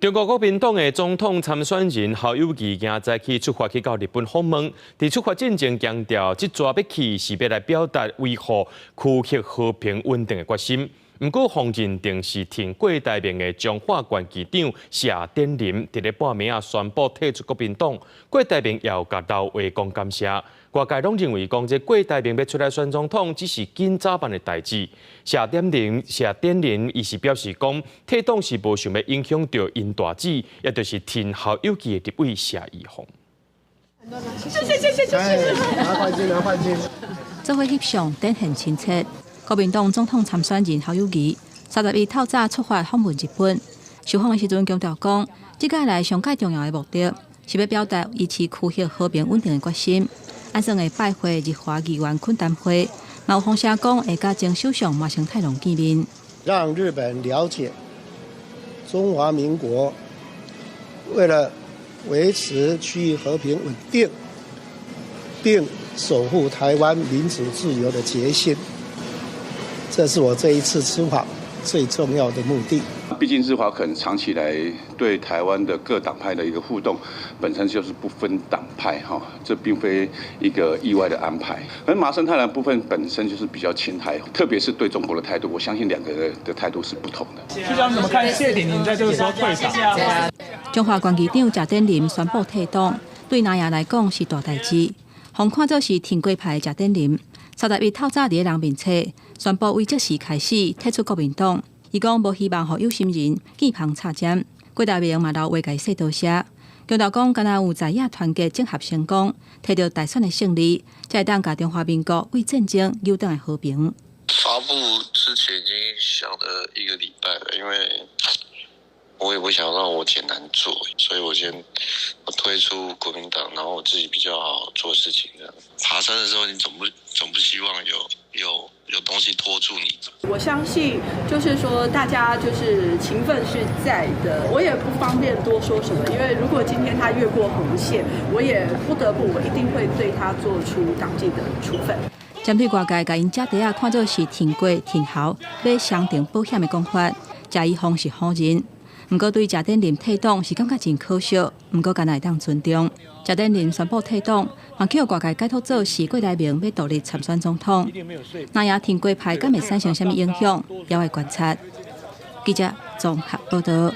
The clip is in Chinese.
中国国民党的总统参选人侯友宜今早起出发去到日本访问，伫出发进前强调，这抓要去是要来表达维护区域和平稳定的决心。不过，访认定是挺郭台铭的彰化县议长谢点林，伫咧半暝宣布退出国民党。郭台铭也有甲老话讲感谢。外界拢认为讲这郭台铭要出来选总统，只是紧早办的代志。谢点林伊是表示讲，退党是无想要影响到因大姊，也就是挺侯友宜的立委谢宜凤。拿换金。这回翕相展现亲切。国民党总统参选人侯友宜31透早出发访问日本，受访的时阵强调讲，这届来上界重要的目的是要表达维持区域和平稳定的决心。按算会拜会日华议员恳谈会，有风声讲会甲前首相麻生太郎见面，让日本了解中华民国为了维持区域和平稳定，并守护台湾民主自由的决心。这是我这一次出访最重要的目的。毕竟日华可能长期以来对台湾的各党派的一个互动，本身就是不分党派哈，这并非一个意外的安排。而麻生太郎部分本身就是比较亲台，特别是对中国的态度，我相信两个的态度是不同的。局长怎么看谢点林在这个时候退党？中华县议长谢点林宣布退党，对南亚来讲是大代志。红看作是挺贵派谢点林。31透早伫人面册宣布，为即时开始退出国民党。伊讲无希望互有心人见旁插针。郭台铭嘛留话解说多谢，强调讲，敢若有在野团结整合成功，摕到大选的胜利，才会当甲中华民国为战争扭转的和平。发布之前已经想了1个礼拜了，因为我也不想让我姐难做，所以我退出国民党，然后我自己比较好做事情这样。爬山的时候，你总不希望有东西拖住你。我相信，就是说大家就是情分是在的，我也不方便多说什么，因为如果今天他越过红线，我也不得不，我一定会对他做出党纪的处分。针对外界甲因家底下看作是挺过挺豪买商定保险的讲法，谢宜凤是否认。不过对谢点林退党是感觉真可惜，不过敢会当尊重。谢点林宣布退党，嘛叫外界解读做是郭台铭要独立参选总统。那也挺过派敢会产生什么影响，也会观察。记者综合报道。